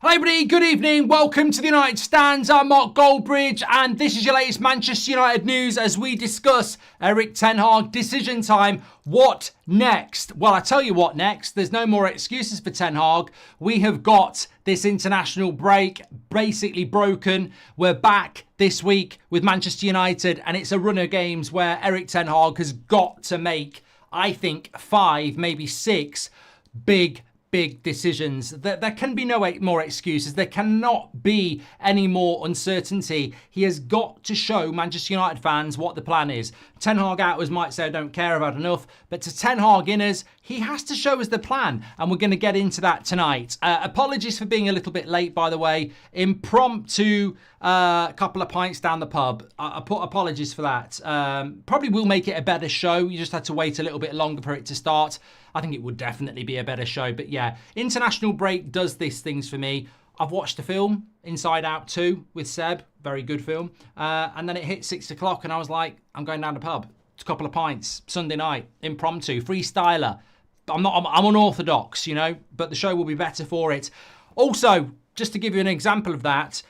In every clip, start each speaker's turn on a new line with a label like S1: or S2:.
S1: Hello everybody, good evening, welcome to the United Stands. I'm Mark Goldbridge and this is your latest Manchester United news as we discuss Erik ten Hag decision time. What next? Well, I tell you what next. There's no more excuses for Ten Hag. We have got this international break basically broken. We're back this week with Manchester United and it's a run of games where Erik ten Hag has got to make, I think, 5, maybe 6 big decisions. There can be no more excuses. There cannot be any more uncertainty. He has got to show Manchester United fans what the plan is. Ten Hag outers might say, I don't care, I've had enough. But to Ten Hag inners, he has to show us the plan. And we're going to get into that tonight. Apologies for being a little bit late, by the way. Impromptu couple of pints down the pub. I put apologies for that. Probably will make it a better show. You just had to wait a little bit longer for it to start. I think it would definitely be a better show. But yeah, international break does these things for me. I've watched a film, Inside Out 2 with Seb. Very good film. And then it hit 6 o'clock and I was like, I'm going down the pub. It's a couple of pints. Sunday night. Impromptu. Freestyler. I'm unorthodox, you know. But the show will be better for it. Also, just to give you an example of that,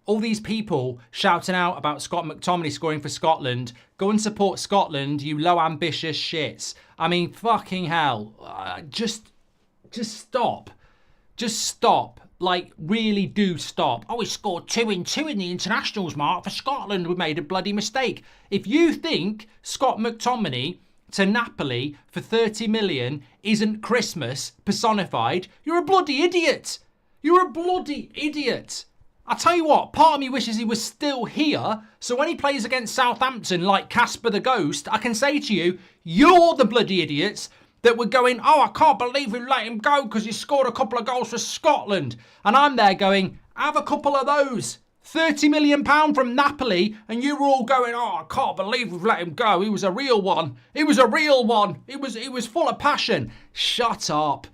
S1: all these people shouting out about Scott McTominay scoring for Scotland. Go and support Scotland, you low ambitious shits. I mean, fucking hell. Just stop. Just stop. Like, really do stop. Oh, he scored 2 in 2 in the internationals, Mark. For Scotland, we made a bloody mistake. If you think Scott McTominay to Napoli for 30 million isn't Christmas personified, you're a bloody idiot. You're a bloody idiot. I'll tell you what, part of me wishes he was still here, so when he plays against Southampton like Casper the Ghost, I can say to you, you're the bloody idiots that were going, oh, I can't believe we let him go because he scored a couple of goals for Scotland. And I'm there going, have a couple of those. £30 million from Napoli, and you were all going, oh, I can't believe we've let him go. He was a real one. He was a real one. He was full of passion. Shut up.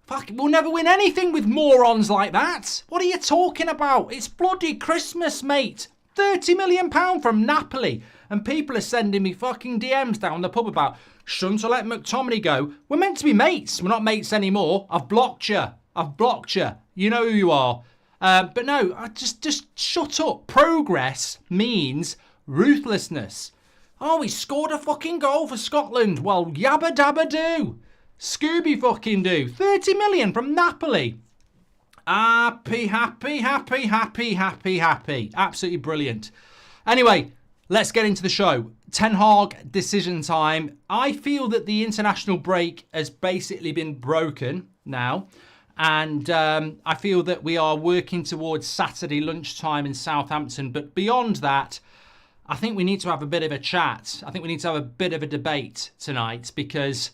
S1: Fuck, we'll never win anything with morons like that. What are you talking about? It's bloody Christmas, mate. £30 million from Napoli. And people are sending me fucking DMs down the pub about, shouldn't I let McTominay go? We're meant to be mates. We're not mates anymore. I've blocked you. I've blocked you. You know who you are. But no, just shut up. Progress means ruthlessness. Oh, he scored a fucking goal for Scotland. Well, yabba dabba do. Scooby fucking do. 30 million from Napoli. Happy. Absolutely brilliant. Anyway, let's get into the show. Ten Hag decision time. I feel that the international break has basically been broken now. And I feel that we are working towards Saturday lunchtime in Southampton. But beyond that, I think we need to have a bit of a chat. I think we need to have a bit of a debate tonight because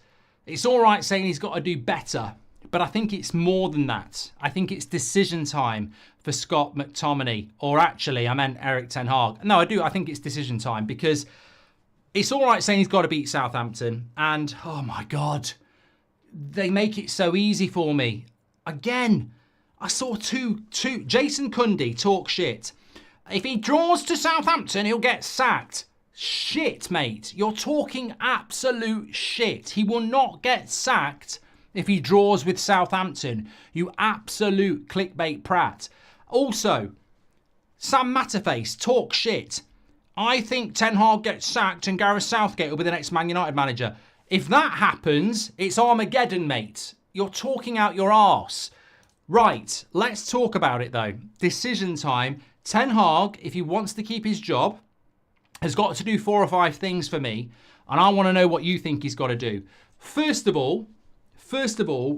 S1: it's all right saying he's got to do better, but I think it's more than that. I think it's decision time for Scott McTominay, or actually, I meant Erik ten Hag. No, I do. I think it's decision time because it's all right saying he's got to beat Southampton, and oh my God, they make it so easy for me. Again, I saw two. Jason Cundy talk shit. If he draws to Southampton, he'll get sacked. Shit, mate. You're talking absolute shit. He will not get sacked if he draws with Southampton. You absolute clickbait prat. Also, Sam Matterface, talk shit. I think Ten Hag gets sacked and Gareth Southgate will be the next Man United manager. If that happens, it's Armageddon, mate. You're talking out your arse. Right, let's talk about it though. Decision time. Ten Hag, if he wants to keep his job, has got to do 4 or 5 things for me, and I want to know what you think he's got to do. First of all,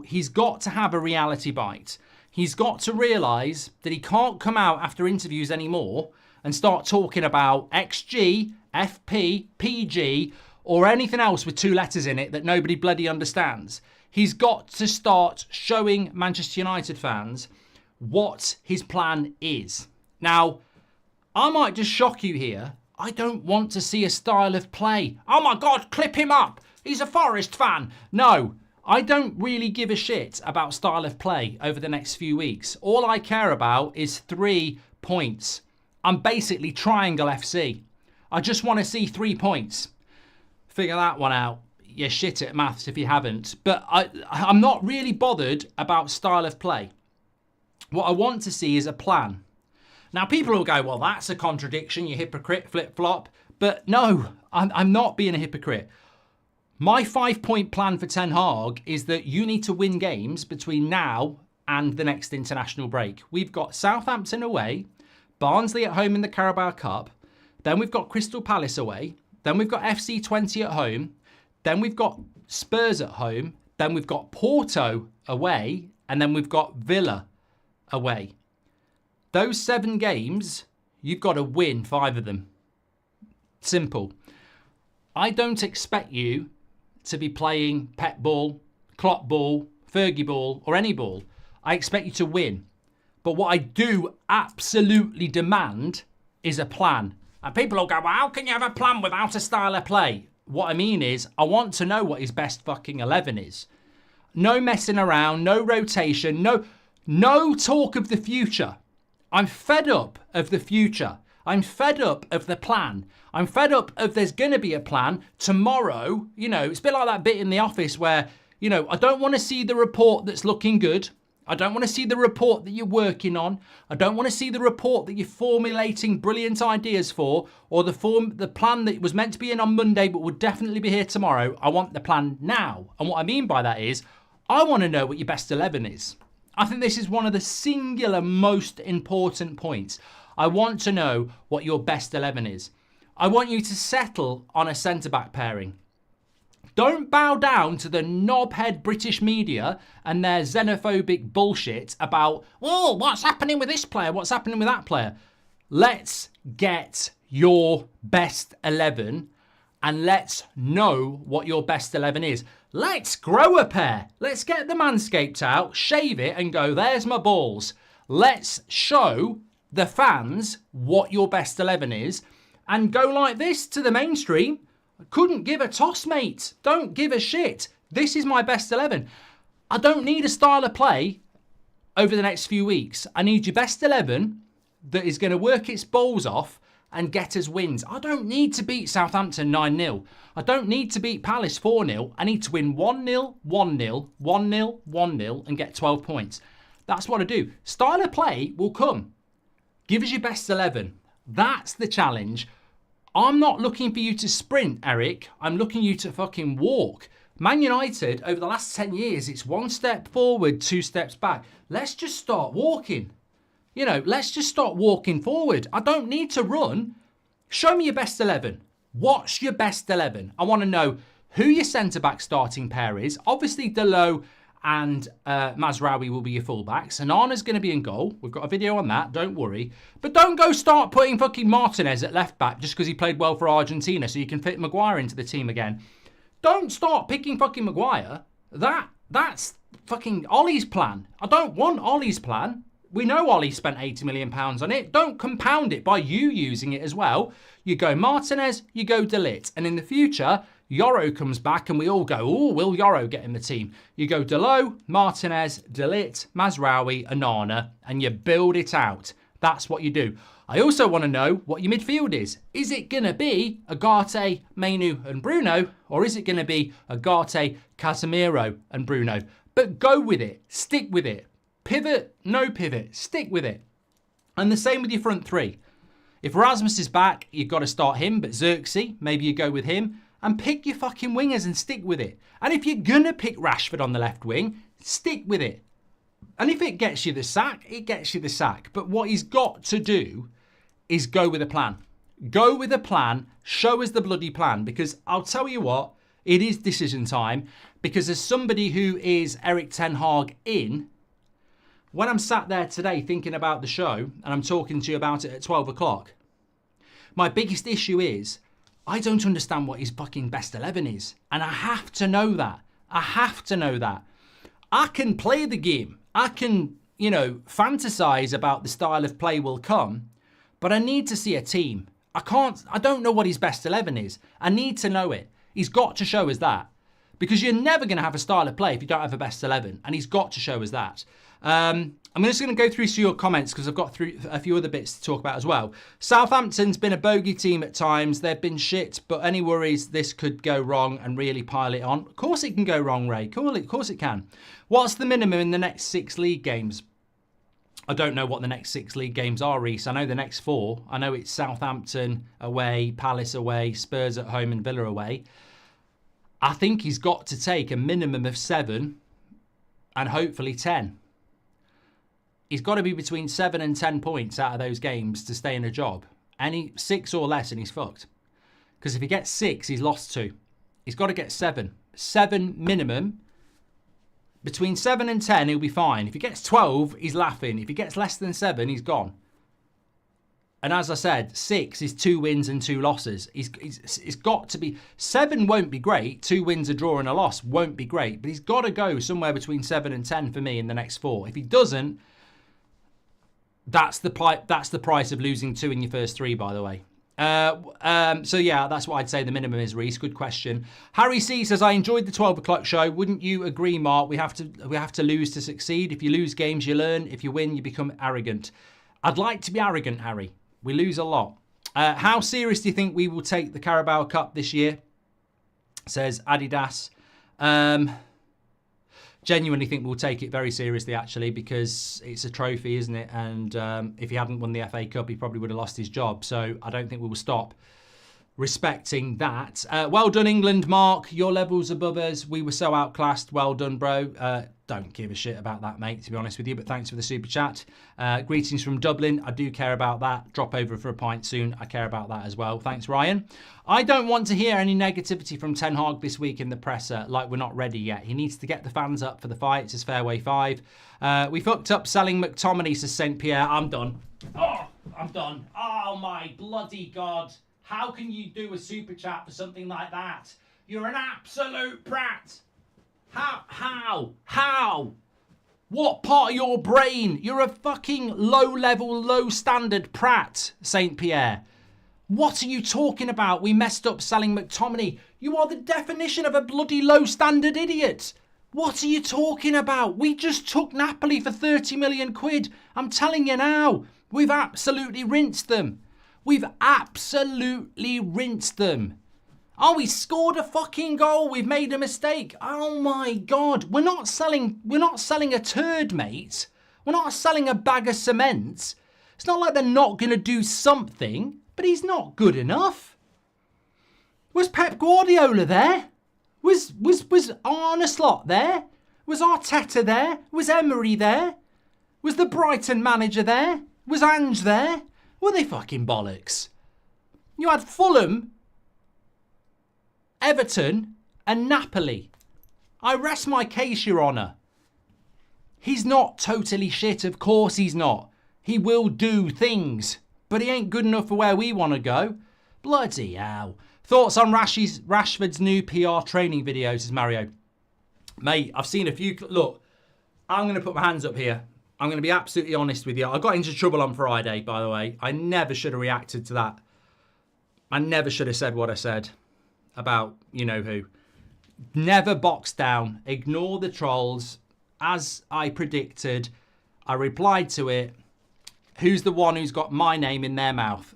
S1: he's got to have a reality bite. He's got to realise that he can't come out after interviews anymore and start talking about XG, FP, PG, or anything else with 2 letters in it that nobody bloody understands. He's got to start showing Manchester United fans what his plan is. Now, I might just shock you here. I don't want to see a style of play. Oh my God, clip him up. He's a Forest fan. No, I don't really give a shit about style of play over the next few weeks. All I care about is 3 points. I'm basically Triangle FC. I just want to see 3 points. Figure that one out. You're shit at maths if you haven't. But I'm not really bothered about style of play. What I want to see is a plan. Now, people will go, well, that's a contradiction, you hypocrite, flip-flop. But no, I'm not being a hypocrite. My 5-point plan for Ten Hag is that you need to win games between now and the next international break. We've got Southampton away, Barnsley at home in the Carabao Cup, then we've got Crystal Palace away, then we've got FC 20 at home, then we've got Spurs at home, then we've got Porto away, and then we've got Villa away. Those 7 games, you've got to win 5 of them. Simple. I don't expect you to be playing Pep ball, Klopp ball, Fergie ball, or any ball. I expect you to win. But what I do absolutely demand is a plan. And people will go, well, how can you have a plan without a style of play? What I mean is, I want to know what his best fucking 11 is. No messing around, no rotation, no talk of the future. I'm fed up of the future. I'm fed up of the plan. I'm fed up of there's going to be a plan tomorrow. You know, it's a bit like that bit in The Office where, you know, I don't want to see the report that's looking good. I don't want to see the report that you're working on. I don't want to see the report that you're formulating brilliant ideas for, or the plan that was meant to be in on Monday but will definitely be here tomorrow. I want the plan now. And what I mean by that is, I want to know what your best 11 is. I think this is one of the singular most important points. I want to know what your best 11 is. I want you to settle on a centre-back pairing. Don't bow down to the knobhead British media and their xenophobic bullshit about, oh, what's happening with this player? What's happening with that player? Let's get your best 11 and let's know what your best 11 is. Let's grow a pair. Let's get the Manscaped out, shave it and go, there's my balls. Let's show the fans what your best 11 is and go like this to the mainstream. Couldn't give a toss, mate. Don't give a shit. This is my best 11. I don't need a style of play over the next few weeks. I need your best 11 that is going to work its balls off and get us wins. I don't need to beat Southampton 9-0. I don't need to beat Palace 4-0. I need to win 1-0, 1-0, 1-0, 1-0 and get 12 points. That's what I do. Style of play will come. Give us your best 11. That's the challenge. I'm not looking for you to sprint, Eric. I'm looking you to fucking walk. Man United, over the last 10 years, it's 1 step forward, 2 steps back. Let's just start walking. You know, let's just start walking forward. I don't need to run. Show me your best 11. What's your best 11? I want to know who your centre-back starting pair is. Obviously, Delo and Mazraoui will be your fullbacks. And Arna's going to be in goal. We've got a video on that, don't worry. But don't go start putting fucking Martinez at left-back just because he played well for Argentina so you can fit Maguire into the team again. Don't start picking fucking Maguire. That's fucking Ollie's plan. I don't want Ollie's plan. We know Ollie spent £80 million on it. Don't compound it by you using it as well. You go Martinez, you go De Ligt. And in the future, Yoro comes back and we all go, oh, will Yoro get in the team? You go Delo, Martinez, De Ligt, Mazraoui, Onana, and you build it out. That's what you do. I also want to know what your midfield is. Is it going to be Agate, Mainu and Bruno? Or is it going to be Agate, Casemiro and Bruno? But go with it. Stick with it. Pivot, no pivot. Stick with it. And the same with your front three. If Rasmus is back, you've got to start him. But Xerxes, maybe you go with him. And pick your fucking wingers and stick with it. And if you're going to pick Rashford on the left wing, stick with it. And if it gets you the sack, it gets you the sack. But what he's got to do is go with a plan. Go with a plan. Show us the bloody plan. Because I'll tell you what, it is decision time. Because as somebody who is Erik Ten Hag in, when I'm sat there today thinking about the show and I'm talking to you about it at 12 o'clock, my biggest issue is I don't understand what his fucking best 11 is. And I have to know that. I have to know that. I can play the game. I can, fantasize about the style of play will come, but I need to see a team. I don't know what his best 11 is. I need to know it. He's got to show us that. Because you're never going to have a style of play if you don't have a best 11. And he's got to show us that. I'm just going to go through some of your comments because I've got through a few other bits to talk about as well. Southampton's been a bogey team at times. They've been shit, but any worries this could go wrong and really pile it on? Of course it can go wrong, Ray. Of course it can. What's the minimum in the next 6 league games? I don't know what the next 6 league games are, Reece. I know the next 4. I know it's Southampton away, Palace away, Spurs at home and Villa away. I think he's got to take a minimum of 7 and hopefully 10. He's got to be between 7 and 10 points out of those games to stay in a job. Any 6 or less and he's fucked. Because if he gets 6, he's lost 2. He's got to get 7. 7 minimum. Between 7 and 10, he'll be fine. If he gets 12, he's laughing. If he gets less than 7, he's gone. And as I said, 6 is 2 wins and 2 losses. It's got to be... 7 won't be great. 2 wins, a draw and a loss won't be great. But he's got to go somewhere between 7 and 10 for me in the next 4. If he doesn't, that's the price of losing 2 in your first 3, by the way. So yeah, that's what I'd say the minimum is, Reece. Good question. Harry C says, I enjoyed the 12 o'clock show. Wouldn't you agree, Mark? We have to lose to succeed. If you lose games, you learn. If you win, you become arrogant. I'd like to be arrogant, Harry. We lose a lot. How serious do you think we will take the Carabao Cup this year? Says Adidas. Genuinely think we'll take it very seriously, actually, because it's a trophy, isn't it? And if he hadn't won the FA Cup, he probably would have lost his job. So I don't think we will stop respecting that. Well done, England, Mark. Your level's above us. We were so outclassed. Well done, bro. Don't give a shit about that, mate, to be honest with you. But thanks for the super chat. Greetings from Dublin. I do care about that. Drop over for a pint soon. I care about that as well. Thanks, Ryan. I don't want to hear any negativity from Ten Hag this week in the presser, like we're not ready yet. He needs to get the fans up for the fight. It's his fairway 5. We fucked up selling Mctominay, says St. Pierre. I'm done. Oh, I'm done. Oh, my bloody God. How can you do a super chat for something like that? You're an absolute brat. How? What part of your brain? You're a fucking low-level, low-standard prat, St. Pierre. What are you talking about? We messed up selling Mctominay. You are the definition of a bloody low-standard idiot. What are you talking about? We just took Napoli for 30 million quid. I'm telling you now, we've absolutely rinsed them. We've absolutely rinsed them. Oh, we scored a fucking goal. We've made a mistake. Oh my God. We're not selling a turd, mate. We're not selling a bag of cement. It's not like they're not going to do something, but he's not good enough. Was Pep Guardiola there? Was Arne Slot there? Was Arteta there? Was Emery there? Was the Brighton manager there? Was Ange there? Were they fucking bollocks? You had Fulham, Everton and Napoli. I rest my case, Your Honour. He's not totally shit, of course he's not. He will do things, but he ain't good enough for where we want to go. Bloody hell. Thoughts on Rashford's new PR training videos, is Mario. Mate, I've seen a few. Look, I'm going to put my hands up here. I'm going to be absolutely honest with you. I got into trouble on Friday, by the way. I never should have reacted to that. I never should have said what I said about you know who. Never box down. Ignore the trolls. As I predicted, I replied to it. Who's the one who's got my name in their mouth?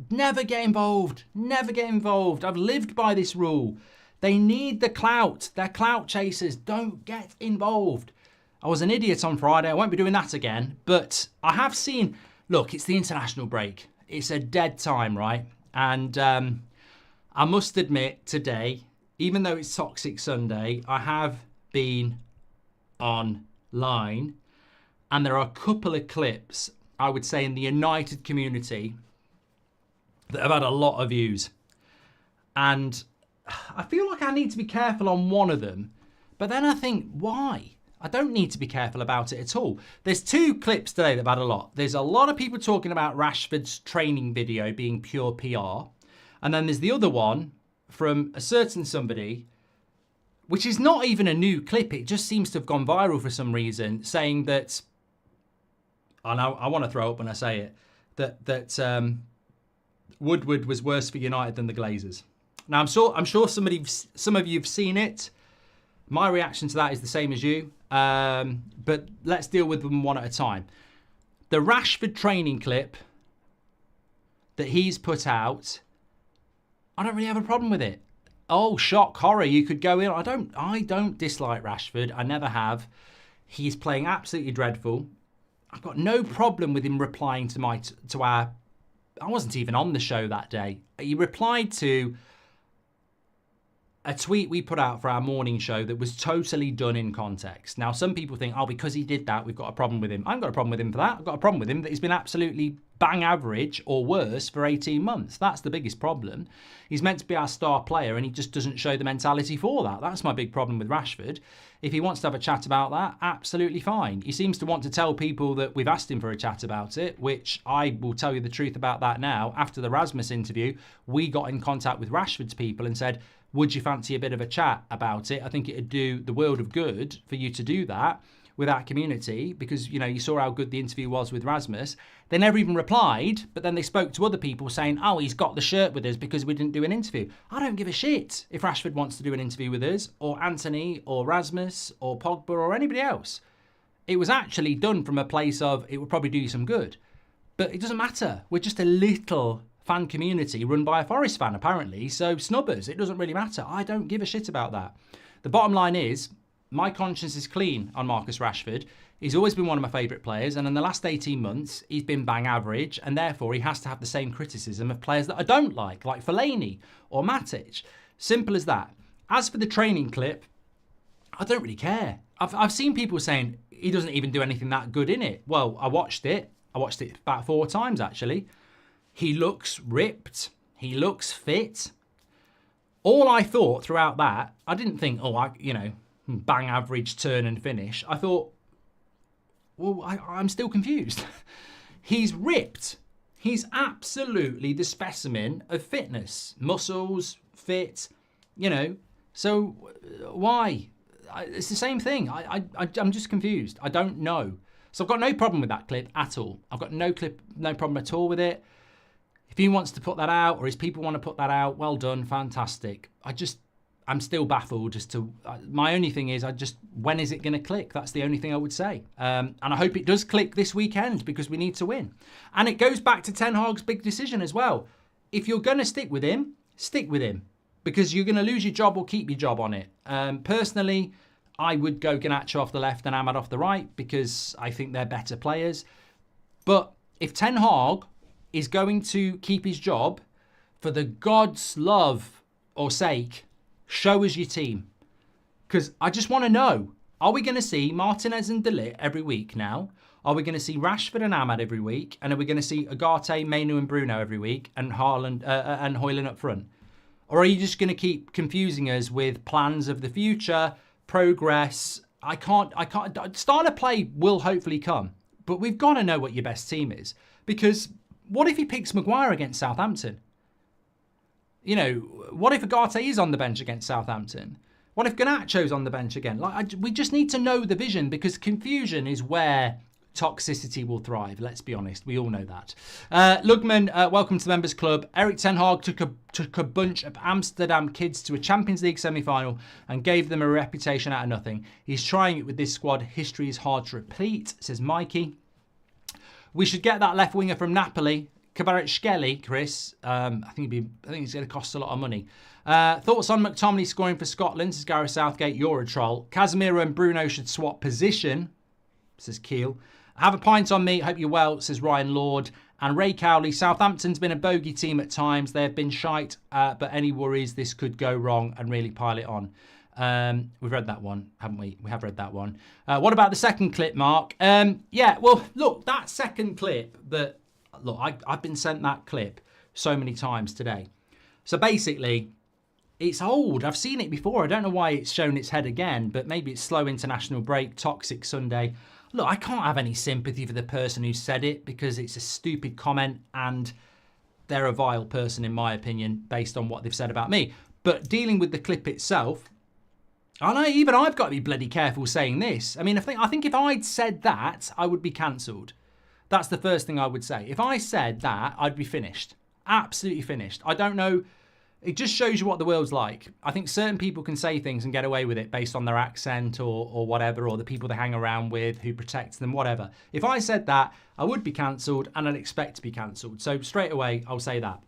S1: Never get involved. Never get involved. I've lived by this rule. They need the clout. They're clout chasers. Don't get involved. I was an idiot on Friday. I won't be doing that again. But I have seen... Look, it's the international break. It's a dead time, right? And I must admit today, even though it's Toxic Sunday, I have been online. And there are a couple of clips, I would say, in the United community that have had a lot of views. And I feel like I need to be careful on one of them. But then I think, why? I don't need to be careful about it at all. There's 2 clips today that have had a lot. There's a lot of people talking about Rashford's training video being pure PR. And then there's the other one from a certain somebody, which is not even a new clip. It just seems to have gone viral for some reason, saying that, and I want to throw up when I say it, that Woodward was worse for United than the Glazers. Now, I'm sure some of you have seen it. My reaction to that is the same as you. But let's deal with them one at a time. The Rashford training clip that he's put out, I don't really have a problem with it. Oh, shock, horror, you could go in. I don't dislike Rashford. I never have. He's playing absolutely dreadful. I've got no problem with him replying to our. I wasn't even on the show that day. He replied to a tweet we put out for our morning show that was totally done in context. Now, some people think, oh, because he did that, we've got a problem with him. I haven't got a problem with him for that. I've got a problem with him that he's been absolutely bang average or worse for 18 months. That's the biggest problem. He's meant to be our star player and he just doesn't show the mentality for that. That's my big problem with Rashford. If he wants to have a chat about that, absolutely fine. He seems to want to tell people that we've asked him for a chat about it, which I will tell you the truth about that now. After the Rasmus interview, we got in contact with Rashford's people and said, would you fancy a bit of a chat about it? I think it'd do the world of good for you to do that with our community because, you know, you saw how good the interview was with Rasmus. They never even replied, but then they spoke to other people saying, oh, he's got the shirt with us because we didn't do an interview. I don't give a shit if Rashford wants to do an interview with us or Anthony or Rasmus or Pogba or anybody else. It was actually done from a place of it would probably do you some good. But it doesn't matter. We're just a little fan community run by a Forest fan, apparently. So snubbers, it doesn't really matter. I don't give a shit about that. The bottom line is, my conscience is clean on Marcus Rashford. He's always been one of my favourite players, and in the last 18 months, he's been bang average, and therefore he has to have the same criticism of players that I don't like Fellaini or Matic. Simple as that. As for the training clip, I don't really care. I've seen people saying he doesn't even do anything that good in it. Well, I watched it. I watched it about 4 times, actually. He looks ripped. He looks fit. All I thought throughout that, I didn't think, bang average turn and finish. I thought, well, I'm still confused. He's ripped. He's absolutely the specimen of fitness. Muscles, fit, So why? It's the same thing. I'm just confused. I don't know. So I've got no problem with that clip at all. I've got no problem at all with it. If he wants to put that out or his people want to put that out, well done, fantastic. I'm still baffled as to, my only thing is when is it going to click? That's the only thing I would say. And I hope it does click this weekend because we need to win. And it goes back to Ten Hag's big decision as well. If you're going to stick with him because you're going to lose your job or keep your job on it. Personally, I would go Garnacho off the left and Ahmad off the right because I think they're better players. But if Ten Hag is going to keep his job, for the God's love or sake, show us your team. Because I just want to know, are we going to see Martinez and De Ligt every week now? Are we going to see Rashford and Ahmad every week? And are we going to see Ugarte, Mainu and Bruno every week and Haaland and Højlund up front? Or are you just going to keep confusing us with plans of the future, progress? I can't. Starter play will hopefully come, but we've got to know what your best team is. Because what if he picks Maguire against Southampton? What if Ugarte is on the bench against Southampton? What if Garnacho's on the bench again? We just need to know the vision because confusion is where toxicity will thrive. Let's be honest. We all know that. Lugman, welcome to the Members Club. Erik ten Hag took a bunch of Amsterdam kids to a Champions League semi-final and gave them a reputation out of nothing. He's trying it with this squad. History is hard to repeat, says Mikey. We should get that left winger from Napoli, Kvaratskhelia, Chris. I think it's going to cost a lot of money. Thoughts on Mctominay scoring for Scotland, says Gareth Southgate. You're a troll. Casemiro and Bruno should swap position, says Keel. Have a pint on me. Hope you're well, says Ryan Lord. And Ray Cowley. Southampton's been a bogey team at times. They have been shite, but any worries this could go wrong and really pile it on. We've read that one, haven't we? We have read that one. What about the second clip, Mark? Yeah, well, look, that second clip I've been sent that clip so many times today. So basically, it's old. I've seen it before. I don't know why it's shown its head again, but maybe it's slow international break, toxic Sunday. Look, I can't have any sympathy for the person who said it because it's a stupid comment and they're a vile person, in my opinion, based on what they've said about me. But dealing with the clip itself, I know even I've got to be bloody careful saying this. I mean, I think if I'd said that, I would be cancelled. That's the first thing I would say. If I said that, I'd be finished. Absolutely finished. I don't know. It just shows you what the world's like. I think certain people can say things and get away with it based on their accent or whatever, or the people they hang around with, who protects them, whatever. If I said that, I would be cancelled and I'd expect to be cancelled. So straight away, I'll say that.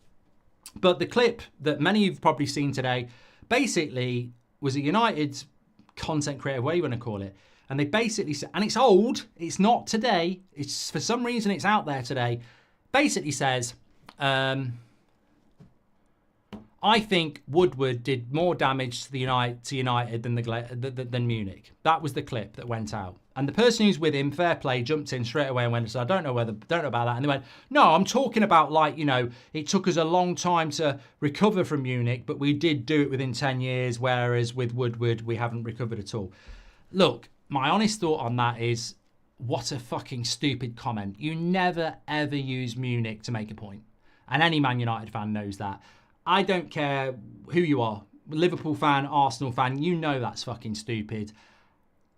S1: But the clip that many of you have probably seen today basically was a United content creator, whatever you want to call it. And they basically said, and it's old, it's not today, it's for some reason it's out there today, basically says, I think Woodward did more damage to United than Munich. That was the clip that went out. And the person who's with him, fair play, jumped in straight away and went, so I don't know about that. And they went, no, I'm talking about, like, you know, it took us a long time to recover from Munich, but we did do it within 10 years, whereas with Woodward, we haven't recovered at all. Look, my honest thought on that is, what a fucking stupid comment. You never, ever use Munich to make a point. And any Man United fan knows that. I don't care who you are, Liverpool fan, Arsenal fan, you know that's fucking stupid.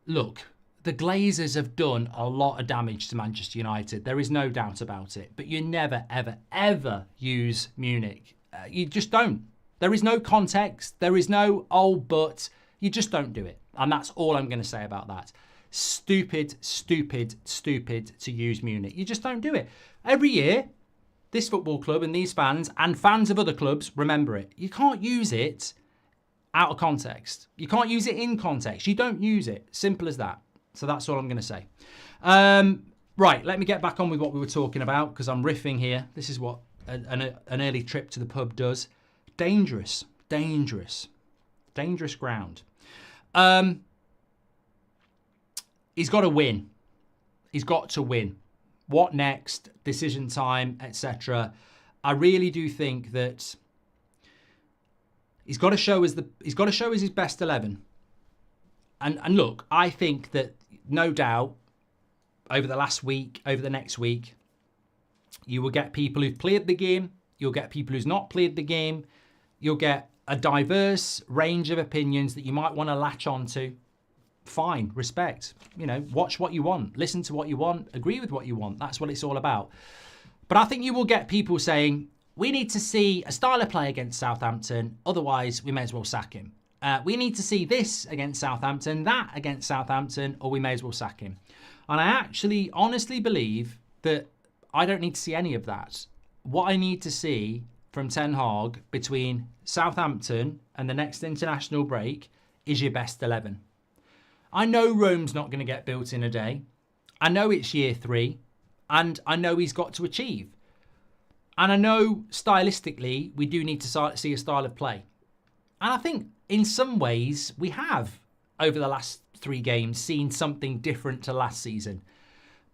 S1: Look, the Glazers have done a lot of damage to Manchester United. There is no doubt about it. But you never, ever, ever use Munich. You just don't. There is no context. There is no old but. You just don't do it. And that's all I'm going to say about that. Stupid, stupid, stupid to use Munich. You just don't do it. Every year, this football club and these fans and fans of other clubs remember it. You can't use it out of context. You can't use it in context. You don't use it. Simple as that. So that's all I'm going to say. Right, let me get back on with what we were talking about because I'm riffing here. This is what an early trip to the pub does. Dangerous, dangerous, dangerous ground. He's got to win. He's got to win. What next? Decision time, etc. I really do think that he's got to show us his best 11. And look, I think that no doubt over the last week, over the next week, you will get people who've played the game. You'll get people who's not played the game. You'll get a diverse range of opinions that you might want to latch onto. Fine, respect. You know, watch what you want, listen to what you want, agree with what you want. That's what it's all about. But I think you will get people saying, we need to see a style of play against Southampton, otherwise we may as well sack him. We need to see this against Southampton, that against Southampton, or we may as well sack him. And I actually honestly believe that I don't need to see any of that. What I need to see from Ten Hag between Southampton and the next international break is your best 11. I know Rome's not going to get built in a day. I know it's year 3. And I know he's got to achieve. And I know stylistically we do need to see a style of play. And I think in some ways we have, over the last 3 games, seen something different to last season.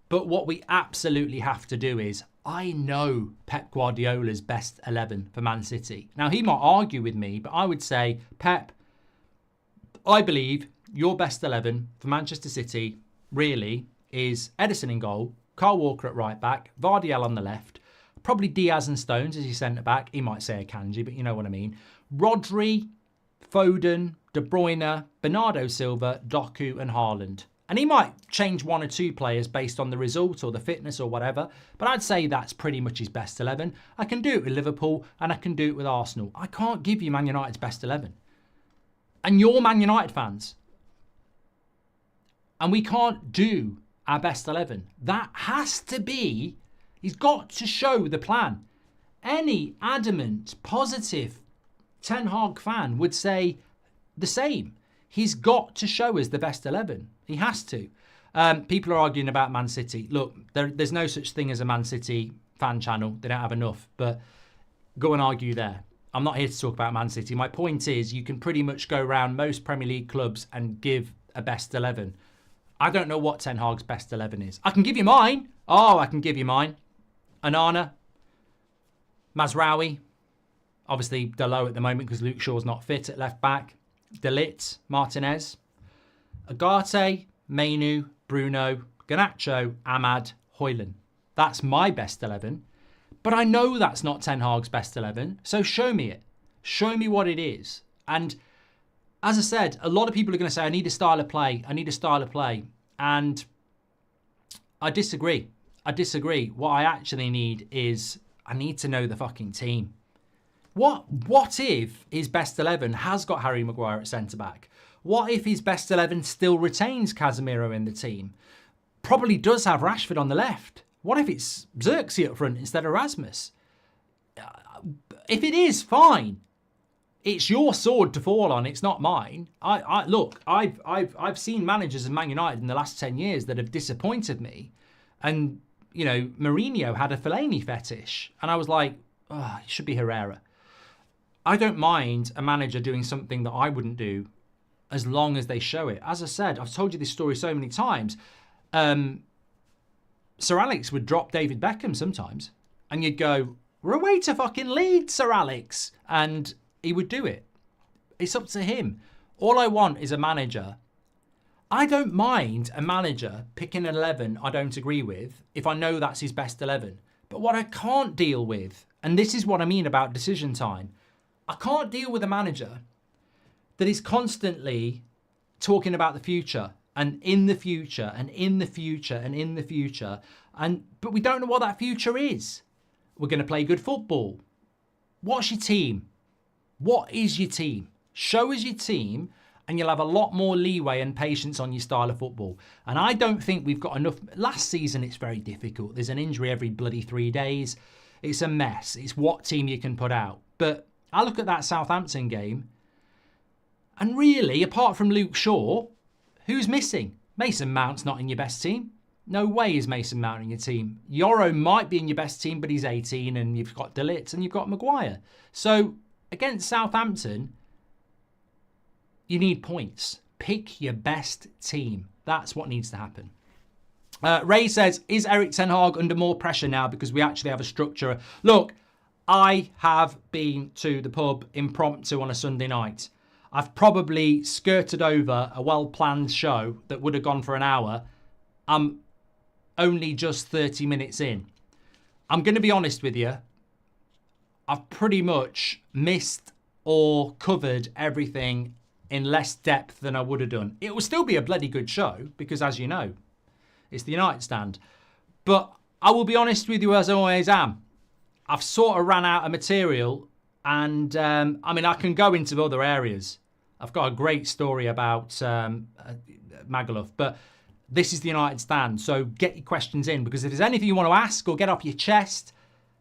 S1: But what we absolutely have to do is, I know Pep Guardiola's best 11 for Man City. Now, he might argue with me, but I would say, Pep, I believe your best 11 for Manchester City really is Ederson in goal, Kyle Walker at right back, Vardiel on the left, probably Diaz and Stones as your centre back. He might say Akanji, but you know what I mean. Rodri, Foden, De Bruyne, Bernardo Silva, Doku and Haaland. And he might change 1 or 2 players based on the result or the fitness or whatever. But I'd say that's pretty much his best 11. I can do it with Liverpool and I can do it with Arsenal. I can't give you Man United's best 11. And you're Man United fans. And we can't do our best 11. That has to be, he's got to show the plan. Any adamant, positive Ten Hag fan would say the same. He's got to show us the best 11. He has to. People are arguing about Man City. Look, there's no such thing as a Man City fan channel. They don't have enough. But go and argue there. I'm not here to talk about Man City. My point is you can pretty much go around most Premier League clubs and give a best 11. I don't know what Ten Hag's best 11 is. I can give you mine. Oh, I can give you mine. Onana. Mazraoui. Obviously, Dalot at the moment because Luke Shaw's not fit at left back. De Ligt, Martinez. Agate, Mainu, Bruno, Garnacho, Ahmad, Højlund. That's my best 11. But I know that's not Ten Hag's best 11. So show me it. Show me what it is. And as I said, a lot of people are going to say, I need a style of play. I need a style of play. And I disagree. I disagree. What I actually need is, I need to know the fucking team. What if his best 11 has got Harry Maguire at centre-back? What if his best 11 still retains Casemiro in the team? Probably does have Rashford on the left. What if it's Xerxes up front instead of Rasmus? If it is, fine. it's your sword to fall on. It's not mine. Look, I've seen managers of Man United in the last 10 years that have disappointed me. And, you know, Mourinho had a Fellaini fetish. And I was like, oh, it should be Herrera. I don't mind a manager doing something that I wouldn't do as long as they show it. As I said, I've told you this story so many times. Sir Alex would drop David Beckham sometimes. And you'd go, we're away to fucking Leeds, Sir Alex. And he would do it. It's up to him. All I want is a manager. I don't mind a manager picking an 11 I don't agree with if I know that's his best 11. But what I can't deal with, and this is what I mean about decision time, I can't deal with a manager that is constantly talking about the future and in the future and in the future and in the future. But we don't know what that future is. We're going to play good football. What's your team? What is your team? Show us your team and you'll have a lot more leeway and patience on your style of football. And I don't think we've got enough. Last season, it's very difficult. There's an injury every bloody 3 days. It's a mess. It's what team you can put out. But I look at that Southampton game and really, apart from Luke Shaw, who's missing? Mason Mount's not in your best team. No way is Mason Mount in your team. Yoro might be in your best team, but he's 18 and you've got De Ligt and you've got Maguire. So against Southampton, you need points. Pick your best team. That's what needs to happen. Ray says, is Erik ten Hag under more pressure now because we actually have a structure? Look, I have been to the pub impromptu on a Sunday night. I've probably skirted over a well-planned show that would have gone for an hour. I'm only just 30 minutes in. I'm going to be honest with you. I've pretty much missed or covered everything in less depth than I would have done. It will still be a bloody good show because, as you know, it's the United Stand. But I will be honest with you as I always am. I've sort of ran out of material and, I mean, I can go into other areas. I've got a great story about Magaluf, but this is the United Stand. So get your questions in because if there's anything you want to ask or get off your chest,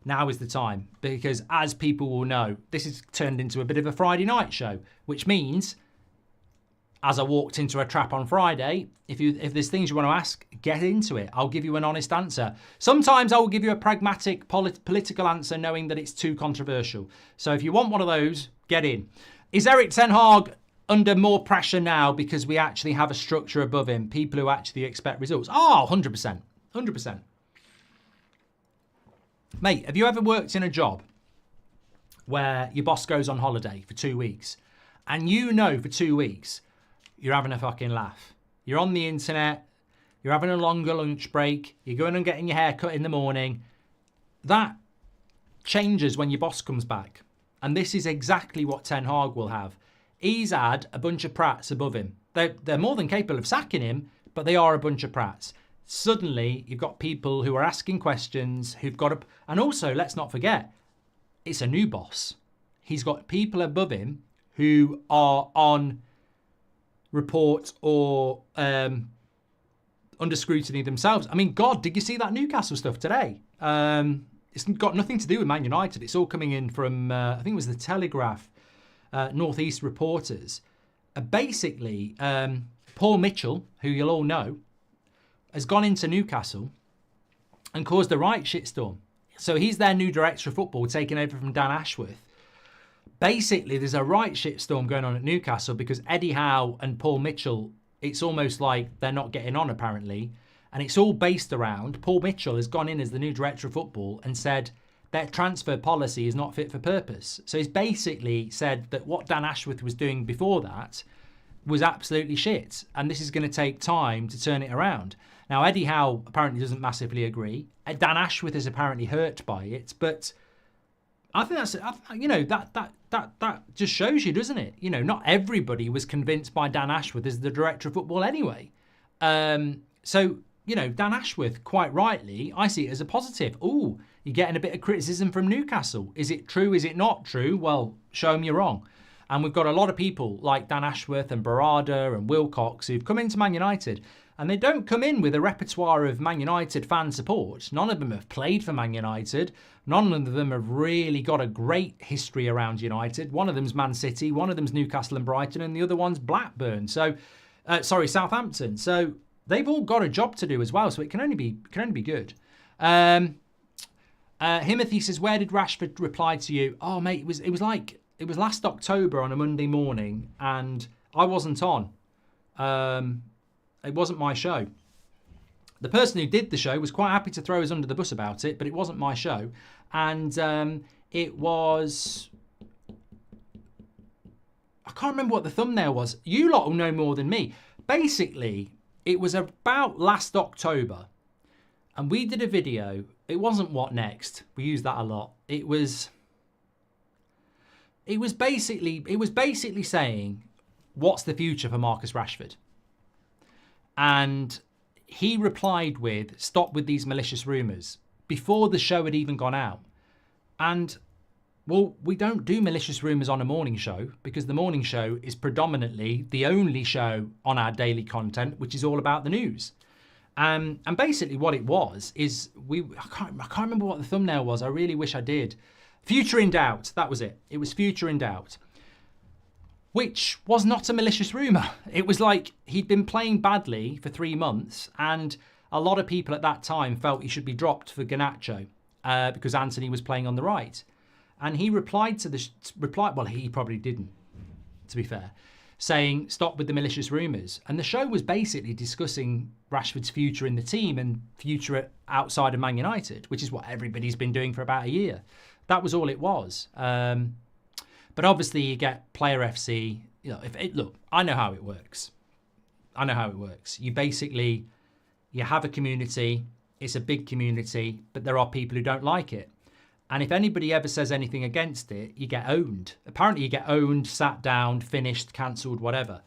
S1: now is the time. Because as people will know, this has turned into a bit of a Friday night show, which means as I walked into a trap on Friday, if there's things you want to ask, get into it. I'll give you an honest answer. Sometimes I will give you a pragmatic political answer knowing that it's too controversial. So if you want one of those, get in. Is Erik ten Hag under more pressure now because we actually have a structure above him? People who actually expect results. Oh, 100%. 100%. Mate, have you ever worked in a job where your boss goes on holiday for 2 weeks and you know for 2 weeks you're having a fucking laugh? You're on the internet, you're having a longer lunch break, you're going and getting your hair cut in the morning. That changes when your boss comes back. And this is exactly what Ten Hag will have. He's had a bunch of prats above him. They're more than capable of sacking him, but they are a bunch of prats. Suddenly, you've got people who are asking questions, who've got to... And also, let's not forget, it's a new boss. He's got people above him who are on report or under scrutiny themselves. I mean, God, did you see that Newcastle stuff today? It's got nothing to do with Man United. It's all coming in from, I think it was the Telegraph, North East reporters. Basically, Paul Mitchell, who you'll all know, has gone into Newcastle and caused a right shitstorm. So he's their new director of football, taking over from Dan Ashworth. Basically, there's a right shitstorm going on at Newcastle because Eddie Howe and Paul Mitchell, it's almost like they're not getting on, apparently. And it's all based around, Paul Mitchell has gone in as the new director of football and said their transfer policy is not fit for purpose. So he's basically said that what Dan Ashworth was doing before that was absolutely shit. And this is going to take time to turn it around. Now, Eddie Howe apparently doesn't massively agree. Dan Ashworth is apparently hurt by it. But I think that's, you know, that just shows you, doesn't it? You know, not everybody was convinced by Dan Ashworth as the director of football anyway. So, you know, Dan Ashworth, quite rightly, I see it as a positive. Ooh, you're getting a bit of criticism from Newcastle. Is it true? Is it not true? Well, show them you're wrong. And we've got a lot of people like Dan Ashworth and Barada and Wilcox who've come into Man United, and they don't come in with a repertoire of Man United fan support. None of them have played for Man United. None of them have really got a great history around United. One of them's Man City, one of them's Newcastle and Brighton, and the other one's Blackburn. So, Southampton. So they've all got a job to do as well. So it can only be good. Himothy says, where did Rashford reply to you? Oh, mate, it was last October on a Monday morning, and I wasn't on. It wasn't my show. The person who did the show was quite happy to throw us under the bus about it, but it wasn't my show. And it was... I can't remember what the thumbnail was. You lot will know more than me. Basically, it was about last October, and we did a video. It wasn't What Next. We used that a lot. It was basically saying, what's the future for Marcus Rashford? And he replied with, stop with these malicious rumours, before the show had even gone out. And, well, we don't do malicious rumours on a morning show, because the morning show is predominantly the only show on our daily content, which is all about the news. And basically what it was is, I can't remember what the thumbnail was. I really wish I did. Future in Doubt. That was it. It was Future in Doubt. Which was not a malicious rumour. It was like he'd been playing badly for 3 months, and a lot of people at that time felt he should be dropped for Garnacho because Anthony was playing on the right. And he replied to the well, he probably didn't, to be fair, saying, stop with the malicious rumours. And the show was basically discussing Rashford's future in the team and future outside of Man United, which is what everybody's been doing for about a year. That was all it was. But obviously you get Player FC. You know, look, I know how it works. I know how it works. You have a community. It's a big community, but there are people who don't like it. And if anybody ever says anything against it, you get owned. Apparently you get owned, sat down, finished, cancelled, whatever.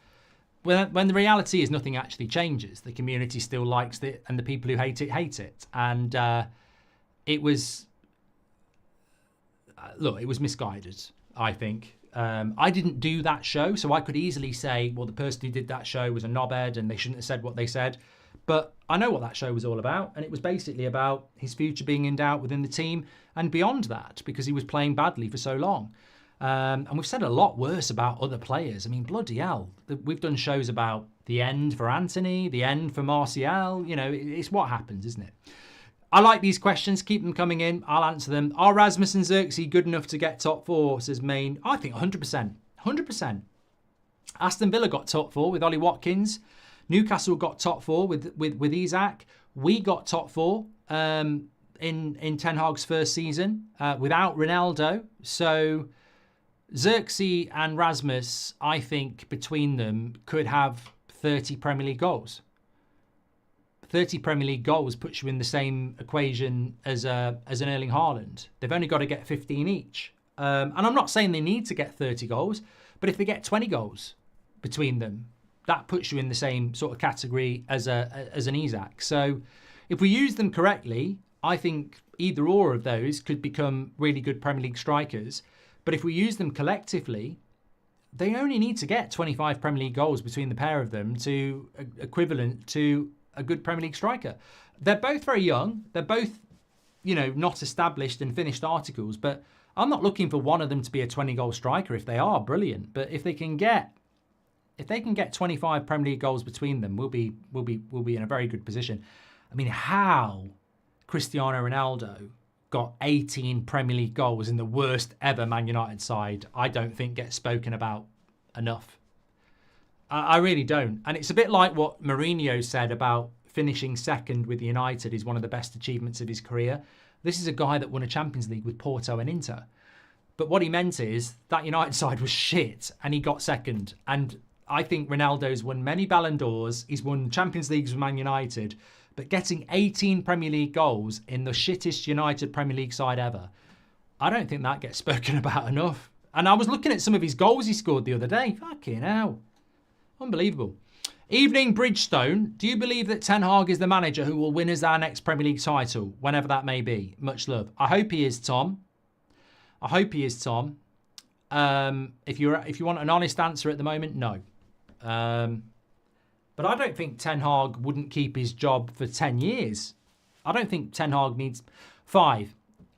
S1: When the reality is nothing actually changes. The community still likes it, and the people who hate it. And it was misguided, I think. I didn't do that show, so I could easily say, well, the person who did that show was a knobhead and they shouldn't have said what they said. But I know what that show was all about, and it was basically about his future being in doubt within the team and beyond that, because he was playing badly for so long. And we've said a lot worse about other players. I mean, bloody hell. We've done shows about the end for Anthony, the end for Martial. You know, it's what happens, isn't it? I like these questions. Keep them coming in. I'll answer them. Are Rasmus and Xerxes good enough to get top 4, says Maine? I think 100%. 100%. Aston Villa got top 4 with Ollie Watkins. Newcastle got top 4 with Isak. We got top 4 in Ten Hag's first season without Ronaldo. So Xerxes and Rasmus, I think, between them could have 30 Premier League goals. 30 Premier League goals puts you in the same equation as an Erling Haaland. They've only got to get 15 each. And I'm not saying they need to get 30 goals, but if they get 20 goals between them, that puts you in the same sort of category as an Isak. So if we use them correctly, I think either or of those could become really good Premier League strikers. But if we use them collectively, they only need to get 25 Premier League goals between the pair of them to equivalent to a good Premier League striker. They're both very young. They're both, not established and finished articles, but I'm not looking for one of them to be a 20-goal striker. If they are, brilliant. But if they can get 25 Premier League goals between them, we'll be in a very good position. I mean, how Cristiano Ronaldo got 18 Premier League goals in the worst ever Man United side, I don't think gets spoken about enough. I really don't. And it's a bit like what Mourinho said about finishing second with United is one of the best achievements of his career. This is a guy that won a Champions League with Porto and Inter. But what he meant is that United side was shit and he got second. And I think Ronaldo's won many Ballon d'Ors. He's won Champions Leagues with Man United. But getting 18 Premier League goals in the shittest United Premier League side ever, I don't think that gets spoken about enough. And I was looking at some of his goals he scored the other day. Fucking hell. Unbelievable. Evening Bridgestone, do you believe that Ten Hag is the manager who will win us our next Premier League title, whenever that may be? Much love. I hope he is, Tom. I hope he is, Tom. If you want an honest answer at the moment, no. But I don't think Ten Hag wouldn't keep his job for 10 years. I don't think Ten Hag needs 5.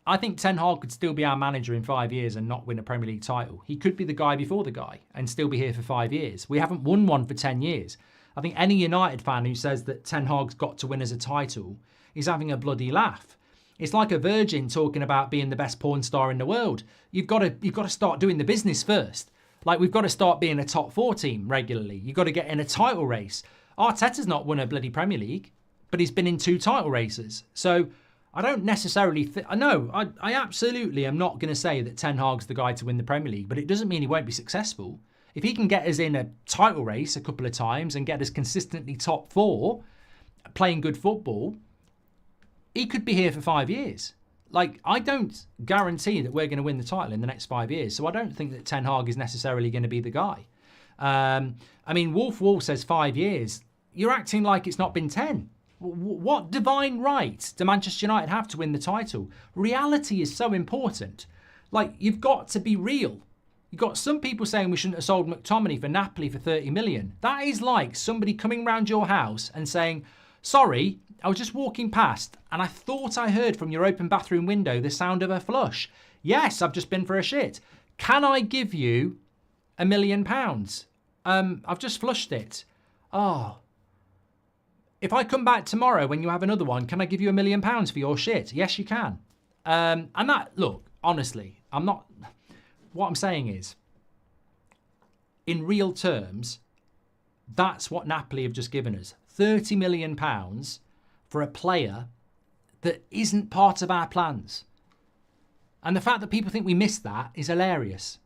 S1: I think Ten Hag could still be our manager in 5 years and not win a Premier League title. He could be the guy before the guy and still be here for 5 years. We haven't won one for 10 years. I think any United fan who says that Ten Hag's got to win as a title is having a bloody laugh. It's like a virgin talking about being the best porn star in the world. You've got to start doing the business first. Like, we've got to start being a top 4 team regularly. You've got to get in a title race. Arteta's not won a bloody Premier League, but he's been in 2 title races. So I don't necessarily I absolutely am not going to say that Ten Hag's the guy to win the Premier League, but it doesn't mean he won't be successful. If he can get us in a title race a couple of times and get us consistently top 4, playing good football, he could be here for 5 years. Like, I don't guarantee that we're going to win the title in the next 5 years. So I don't think that Ten Hag is necessarily going to be the guy. I mean, Wolf says 5 years. You're acting like it's not been 10. What divine right do Manchester United have to win the title? Reality is so important. Like, you've got to be real. You've got some people saying we shouldn't have sold Mctominay for Napoli for 30 million. That is like somebody coming round your house and saying, sorry, I was just walking past and I thought I heard from your open bathroom window the sound of a flush. Yes, I've just been for a shit. Can I give you £1 million? I've just flushed it. Oh. If I come back tomorrow when you have another one, can I give you £1 million for your shit? Yes, you can. And that, look, honestly, what I'm saying is, in real terms, that's what Napoli have just given us. £30 million for a player that isn't part of our plans. And the fact that people think we missed that is hilarious.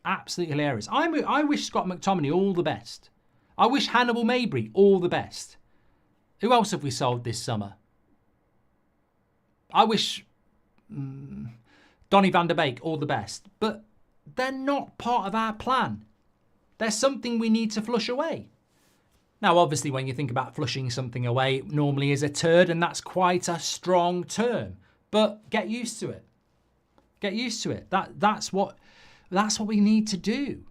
S1: Absolutely hilarious. I wish Scott McTominay all the best. I wish Hannibal Mabry all the best. Who else have we sold this summer? I wish Donny van der Beek all the best. But they're not part of our plan. They're something we need to flush away. Now, obviously, when you think about flushing something away, it normally is a turd, and that's quite a strong term. But get used to it. Get used to it. That's what we need to do.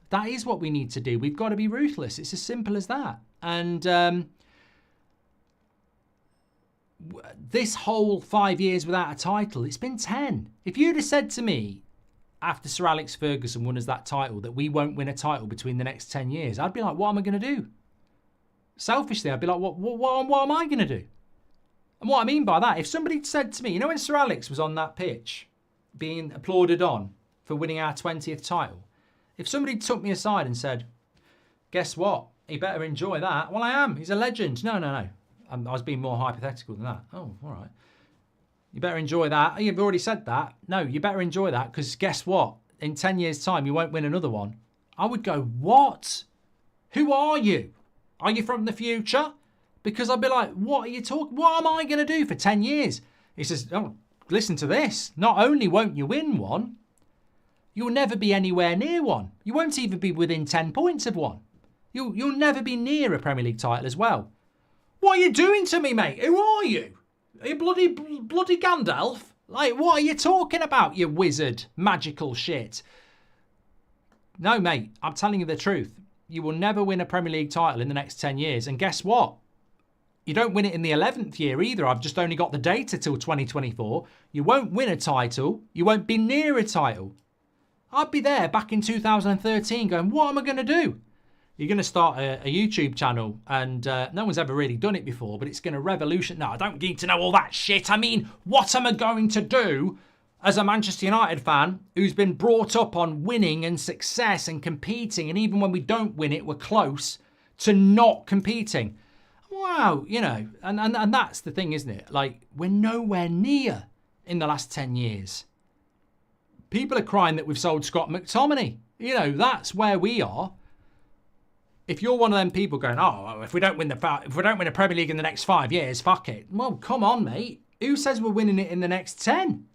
S1: That is what we need to do. We've got to be ruthless. It's as simple as that. And this whole 5 years without a title, it's been 10. If you'd have said to me after Sir Alex Ferguson won us that title that we won't win a title between the next 10 years, I'd be like, what am I going to do? Selfishly, I'd be like, what am I going to do? And what I mean by that, if somebody said to me, you know when Sir Alex was on that pitch being applauded on for winning our 20th title, if somebody took me aside and said, guess what? He better enjoy that. Well, I am. He's a legend. No. I was being more hypothetical than that. Oh, all right. You better enjoy that. You've already said that. No, you better enjoy that because guess what? In 10 years' time, you won't win another one. I would go, what? Who are you? Are you from the future? Because I'd be like, what are you talking? What am I going to do for 10 years? He says, oh, listen to this. Not only won't you win one, you'll never be anywhere near one. You won't even be within 10 points of one. You'll never be near a Premier League title as well. What are you doing to me, mate? Who are you? Are you bloody Gandalf? Like, what are you talking about, you wizard? Magical shit. No, mate, I'm telling you the truth. You will never win a Premier League title in the next 10 years. And guess what? You don't win it in the 11th year either. I've just only got the data till 2024. You won't win a title. You won't be near a title. I'd be there back in 2013 going, what am I going to do? You're going to start a YouTube channel and no one's ever really done it before, but it's going to revolution. No, I don't need to know all that shit. I mean, what am I going to do as a Manchester United fan who's been brought up on winning and success and competing, and even when we don't win it, we're close to not competing. Wow, you know, and that's the thing, isn't it? Like, we're nowhere near in the last 10 years. People are crying that we've sold Scott McTominay. You know, that's where we are. If you're one of them people going, oh, if we don't win a Premier League in the next 5 years, fuck it. Well, come on, mate. Who says we're winning it in the next 10?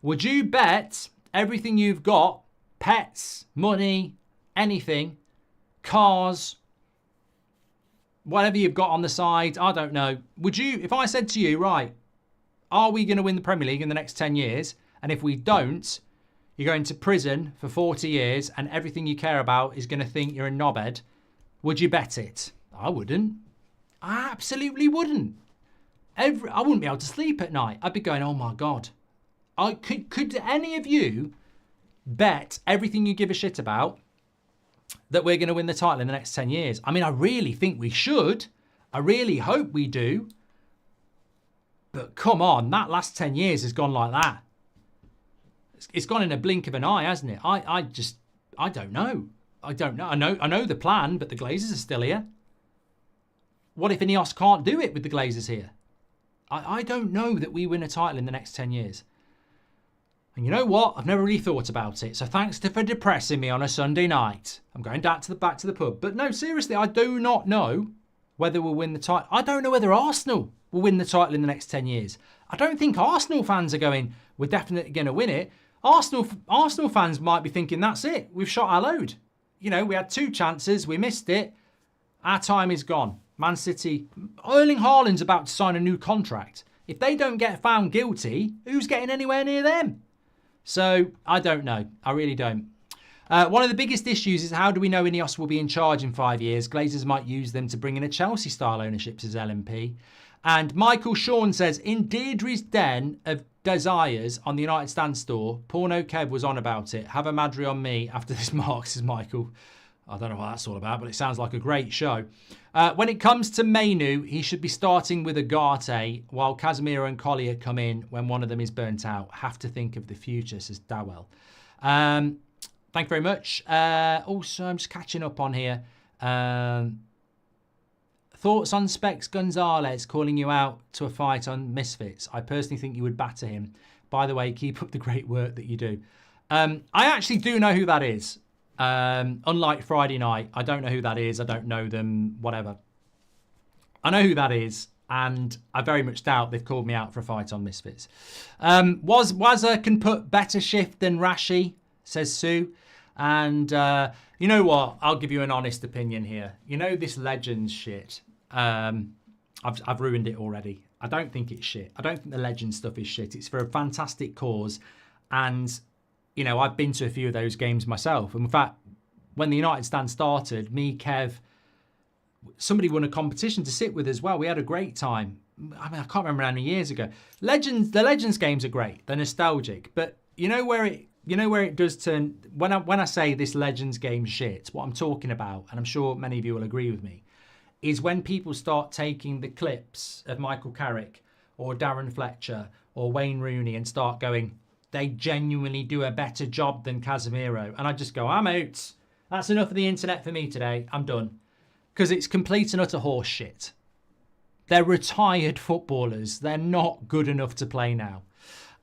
S1: Would you bet everything you've got, pets, money, anything, cars, whatever you've got on the side, I don't know. Would you, if I said to you, right, are we going to win the Premier League in the next 10 years? And if we don't, you're going to prison for 40 years and everything you care about is going to think you're a knobhead, would you bet it? I wouldn't. I absolutely wouldn't. I wouldn't be able to sleep at night. I'd be going, oh my God. Could any of you bet everything you give a shit about that we're going to win the title in the next 10 years? I mean, I really think we should. I really hope we do. But come on, that last 10 years has gone like that. It's gone in a blink of an eye, hasn't it? I don't know. I don't know. I know the plan, but the Glazers are still here. What if Ineos can't do it with the Glazers here? I don't know that we win a title in the next 10 years. And you know what? I've never really thought about it. So thanks for depressing me on a Sunday night. I'm going back to the pub. But no, seriously, I do not know whether we'll win the title. I don't know whether Arsenal will win the title in the next 10 years. I don't think Arsenal fans are going, we're definitely going to win it. Arsenal fans might be thinking, that's it. We've shot our load. You know, we had 2 chances. We missed it. Our time is gone. Man City, Erling Haaland's about to sign a new contract. If they don't get found guilty, who's getting anywhere near them? So, I don't know. I really don't. One of the biggest issues is how do we know Ineos will be in charge in 5 years? Glazers might use them to bring in a Chelsea-style ownership, says LMP. And Michael Sean says, in Deirdre's den of desires on the United Stand store, Porno Kev was on about it. Have a Madri on me after this mark, says Michael. I don't know what that's all about, but it sounds like a great show. When it comes to Mainu, he should be starting with Agate while Casemiro and Collier come in when one of them is burnt out. Have to think of the future, says Dawell. Thank you very much. Also, I'm just catching up on here. Thoughts on Specs Gonzalez calling you out to a fight on Misfits? I personally think you would batter him. By the way, keep up the great work that you do. I actually do know who that is. Unlike Friday night, I don't know who that is. I don't know them, whatever. I know who that is, and I very much doubt they've called me out for a fight on Misfits. Wazza can put better shift than Rashi, says Sue. And you know what? I'll give you an honest opinion here. You know this Legends shit. I've ruined it already. I don't think it's shit. I don't think the Legends stuff is shit. It's for a fantastic cause. And, you know, I've been to a few of those games myself. And in fact, when the United Stand started, me, Kev, somebody won a competition to sit with as well. We had a great time. I mean, I can't remember how many years ago. The Legends games are great. They're nostalgic. But you know where it does turn, when I say this Legends game shit, what I'm talking about, and I'm sure many of you will agree with me, is when people start taking the clips of Michael Carrick or Darren Fletcher or Wayne Rooney and start going, they genuinely do a better job than Casemiro. And I just go, I'm out. That's enough of the internet for me today. I'm done. Because it's complete and utter horse shit. They're retired footballers. They're not good enough to play now.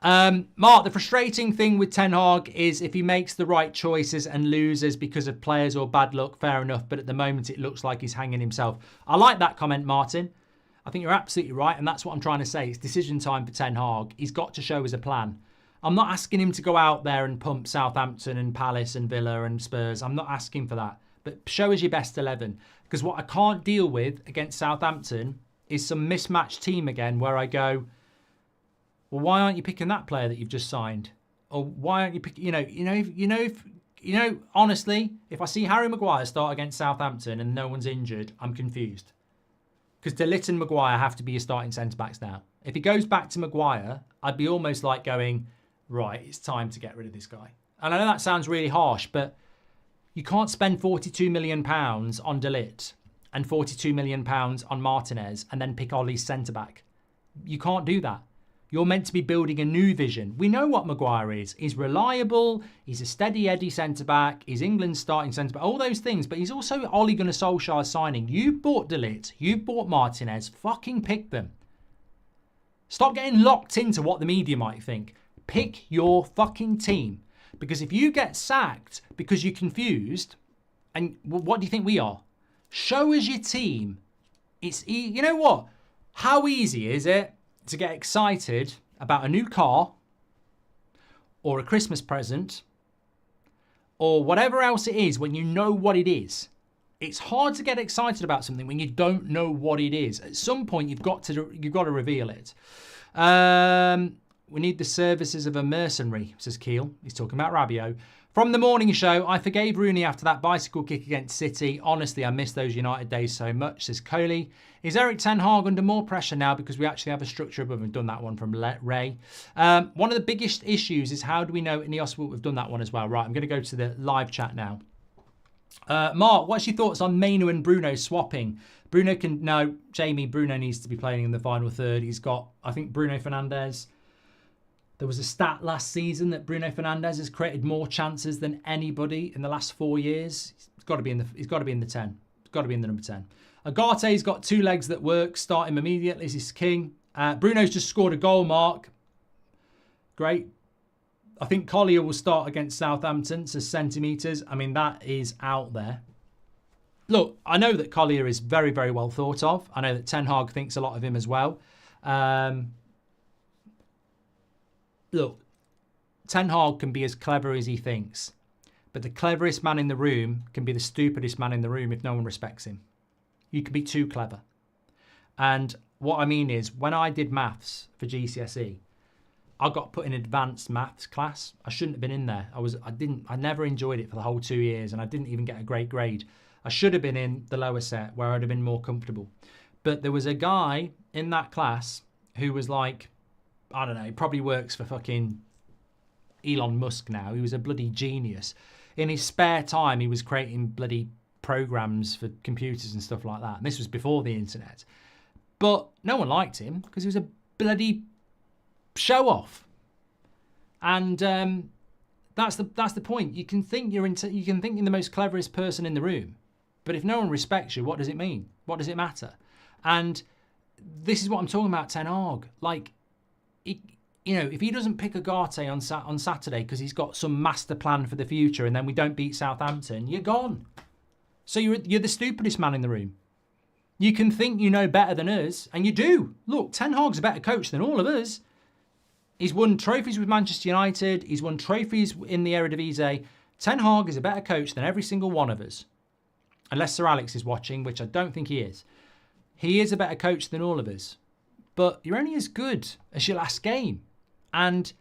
S1: Mark, the frustrating thing with Ten Hag is if he makes the right choices and loses because of players or bad luck, fair enough. But at the moment, it looks like he's hanging himself. I like that comment, Martin. I think you're absolutely right. And that's what I'm trying to say. It's decision time for Ten Hag. He's got to show us a plan. I'm not asking him to go out there and pump Southampton and Palace and Villa and Spurs. I'm not asking for that. But show us your best 11. Because what I can't deal with against Southampton is some mismatched team again where I go, well, why aren't you picking that player that you've just signed? Or why aren't you picking, honestly, if I see Harry Maguire start against Southampton and no one's injured, I'm confused. Because De Ligt and Maguire have to be your starting centre-backs now. If he goes back to Maguire, I'd be almost like going, right, it's time to get rid of this guy. And I know that sounds really harsh, but you can't spend £42 million on De Ligt and £42 million on Martinez and then pick Ollie's centre-back. You can't do that. You're meant to be building a new vision. We know what Maguire is. He's reliable. He's a steady Eddie centre-back. He's England's starting centre-back. All those things. But he's also Ole Gunnar Solskjaer signing. You've bought De Ligt. You've bought Martinez. Fucking pick them. Stop getting locked into what the media might think. Pick your fucking team. Because if you get sacked because you're confused, and what do you think we are? Show us your team. You know what? How easy is it to get excited about a new car or a Christmas present or whatever else it is when you know what it is? It's hard to get excited about something when you don't know what it is. At some point, you've got to reveal it. We need the services of a mercenary, says Keel. He's talking about Rabiot. From the morning show, I forgave Rooney after that bicycle kick against City. Honestly, I miss those United days so much, says Coley. Is Eric Ten Hag under more pressure now because we actually have a structure above? We've done that one from Ray. One of the biggest issues is how do we know Ineos will have done that one as well? Right, I'm going to go to the live chat now. Mark, what's your thoughts on Mainu and Bruno swapping? Jamie, Bruno needs to be playing in the final third. He's got, I think, Bruno Fernandes. There was a stat last season that Bruno Fernandes has created more chances than anybody in the last 4 years. He's got to be in the 10. He's got to be in the number 10. Agate's got 2 legs that work. Start him immediately. This is king. Bruno's just scored a goal, Mark. Great. I think Collier will start against Southampton, says Centimetres. I mean, that is out there. Look, I know that Collier is very, very well thought of. I know that Ten Hag thinks a lot of him as well. Look, Ten Hag can be as clever as he thinks. But the cleverest man in the room can be the stupidest man in the room if no one respects him. You can be too clever. And what I mean is, when I did maths for GCSE, I got put in advanced maths class. I shouldn't have been in there. I never enjoyed it for the whole 2 years, and I didn't even get a great grade. I should have been in the lower set where I'd have been more comfortable. But there was a guy in that class who was like, I don't know, he probably works for fucking Elon Musk now. He was a bloody genius. In his spare time, he was creating bloody programs for computers and stuff like that. And this was before the internet. But no one liked him because he was a bloody show off. And that's the point. You can think you're the most cleverest person in the room, but if no one respects you, what does it mean? What does it matter? And this is what I'm talking about, Ten Hag. Like, if he doesn't pick Agate on Saturday because he's got some master plan for the future, and then we don't beat Southampton, you're gone. So you're the stupidest man in the room. You can think you know better than us, and you do. Look, Ten Hag's a better coach than all of us. He's won trophies with Manchester United. He's won trophies in the Eredivisie. Ten Hag is a better coach than every single one of us. Unless Sir Alex is watching, which I don't think he is. He is a better coach than all of us. But you're only as good as your last game. And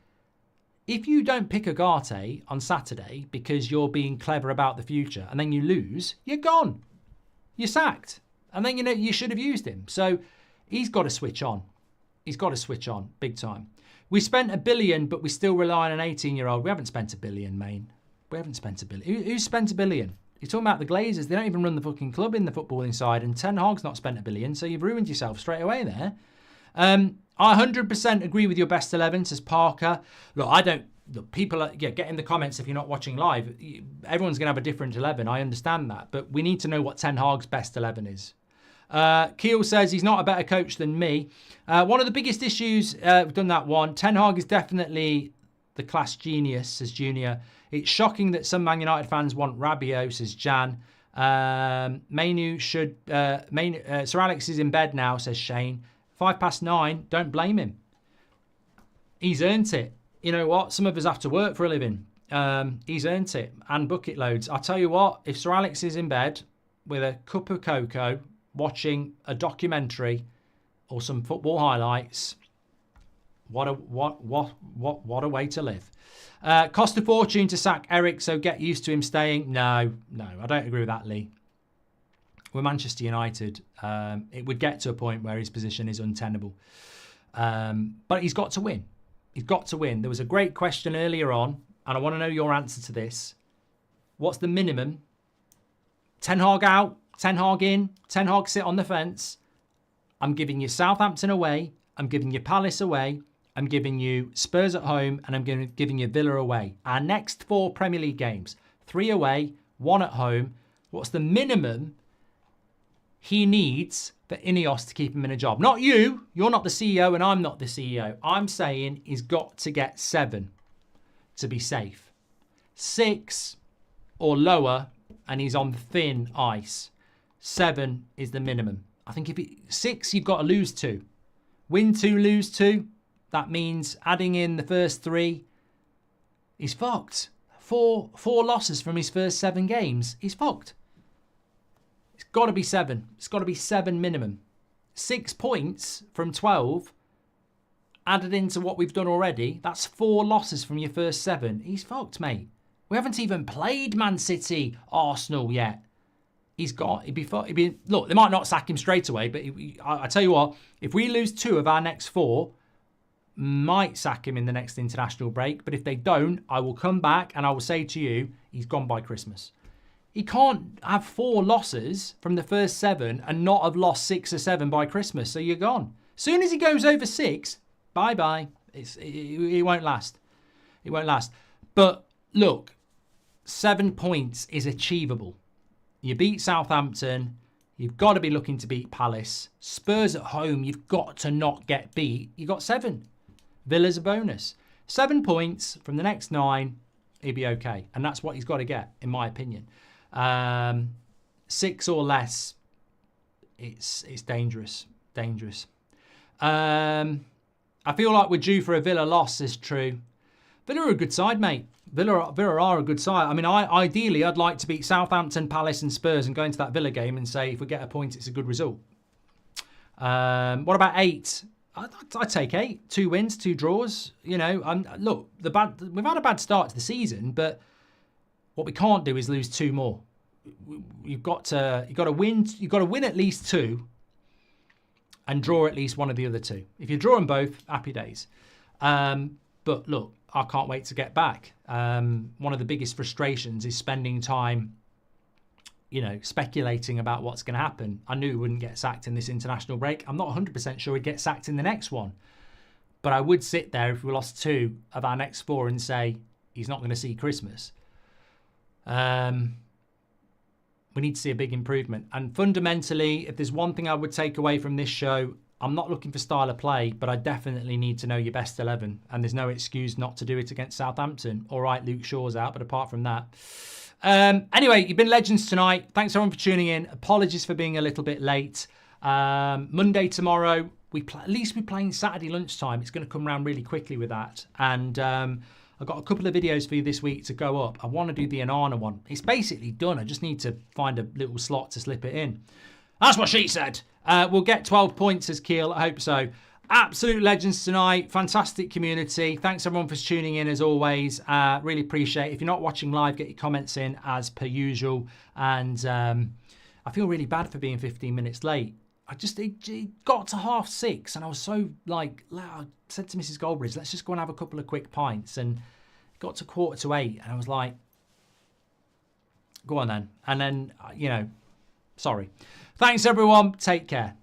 S1: if you don't pick Agate on Saturday because you're being clever about the future and then you lose, you're gone. You're sacked. And then you should have used him. So he's got to switch on. He's got to switch on big time. We spent $1 billion, but we still rely on an 18-year-old. We haven't spent $1 billion, Maine. We haven't spent $1 billion. Who's spent $1 billion? You're talking about the Glazers. They don't even run the fucking club in the footballing side, and Ten Hag's not spent $1 billion, so you've ruined yourself straight away there. I 100% agree with your best 11, says Parker. Look, people are, get in the comments if you're not watching live. Everyone's going to have a different 11. I understand that, but we need to know what Ten Hag's best 11 is. Keel says he's not a better coach than me. One of the biggest issues, we've done that one. Ten Hag is definitely the class genius, says Junior. It's shocking that some Man United fans want Rabiot, says Jan. Sir Alex is in bed now, says Shane. 9:05, don't blame him. He's earned it. You know what? Some of us have to work for a living. He's earned it, and bucket loads. I'll tell you what, if Sir Alex is in bed with a cup of cocoa, watching a documentary or some football highlights, what a way to live. Cost a fortune to sack Eric, so get used to him staying. No, I don't agree with that, Lee. We're Manchester United. It would get to a point where his position is untenable. But he's got to win. He's got to win. There was a great question earlier on, and I want to know your answer to this. What's the minimum? Ten Hag out, Ten Hag in, Ten Hag sit on the fence. I'm giving you Southampton away. I'm giving you Palace away. I'm giving you Spurs at home, and I'm giving you Villa away. Our next 4 Premier League games, 3 away, 1 at home. What's the minimum he needs for Ineos to keep him in a job? Not you. You're not the CEO, and I'm not the CEO. I'm saying he's got to get 7 to be safe. 6 or lower, and he's on thin ice. 7 is the minimum. I think if 6, you've got to lose 2. Win 2, lose 2. That means adding in the first 3, he's fucked. 4 losses from his first 7 games. He's fucked. It's got to be 7. It's got to be 7 minimum. 6 points from 12. added into what we've done already, that's 4 losses from your first 7. He's fucked, mate. We haven't even played Man City, Arsenal yet. He's got, look, they might not sack him straight away, but I tell you what, if we lose 2 of our next 4, might sack him in the next international break. But if they don't, I will come back and I will say to you, he's gone by Christmas. He can't have 4 losses from the first 7 and not have lost 6 or 7 by Christmas. So you're gone. Soon as he goes over 6, bye-bye. It won't last. It won't last. But look, 7 points is achievable. You beat Southampton. You've got to be looking to beat Palace. Spurs at home, you've got to not get beat. You got 7. Villa's a bonus. 7 points from the next 9, he'll be okay. And that's what he's got to get, in my opinion. 6 or less, it's dangerous. Dangerous. I feel like we're due for a Villa loss, is true. Villa are a good side, mate. Villa are a good side. I mean, ideally, I'd like to beat Southampton, Palace and Spurs and go into that Villa game and say, if we get a point, it's a good result. What about 8? I'd take 8. 2 wins, 2 draws. You know, look, we've had a bad start to the season, but what we can't do is lose 2 more. You've got to win. You've got to win at least 2, and draw at least one of the other 2. If you draw them both, happy days. But look, I can't wait to get back. One of the biggest frustrations is spending time, you know, speculating about what's going to happen. I knew he wouldn't get sacked in this international break. I'm not 100% sure he'd get sacked in the next one. But I would sit there if we lost 2 of our next 4 and say, he's not going to see Christmas. We need to see a big improvement. And fundamentally, if there's one thing I would take away from this show, I'm not looking for style of play, but I definitely need to know your best 11. And there's no excuse not to do it against Southampton. All right, Luke Shaw's out, but apart from that. Anyway, you've been legends tonight. Thanks everyone for tuning in. Apologies for being a little bit late. Monday tomorrow, at least we're playing Saturday lunchtime. It's going to come around really quickly with that. And I've got a couple of videos for you this week to go up. I want to do the Anana one. It's basically done. I just need to find a little slot to slip it in. That's what she said. We'll get 12 points as Kiel. I hope so. Absolute legends tonight. Fantastic community. Thanks everyone for tuning in as always. Really appreciate it. If you're not watching live, get your comments in as per usual. And I feel really bad for being 15 minutes late. It got to 6:30 and I was so like, I said to Mrs. Goldbridge, let's just go and have a couple of quick pints. And it got to 7:45 and I was like, go on then. And then, you know, sorry. Thanks everyone. Take care.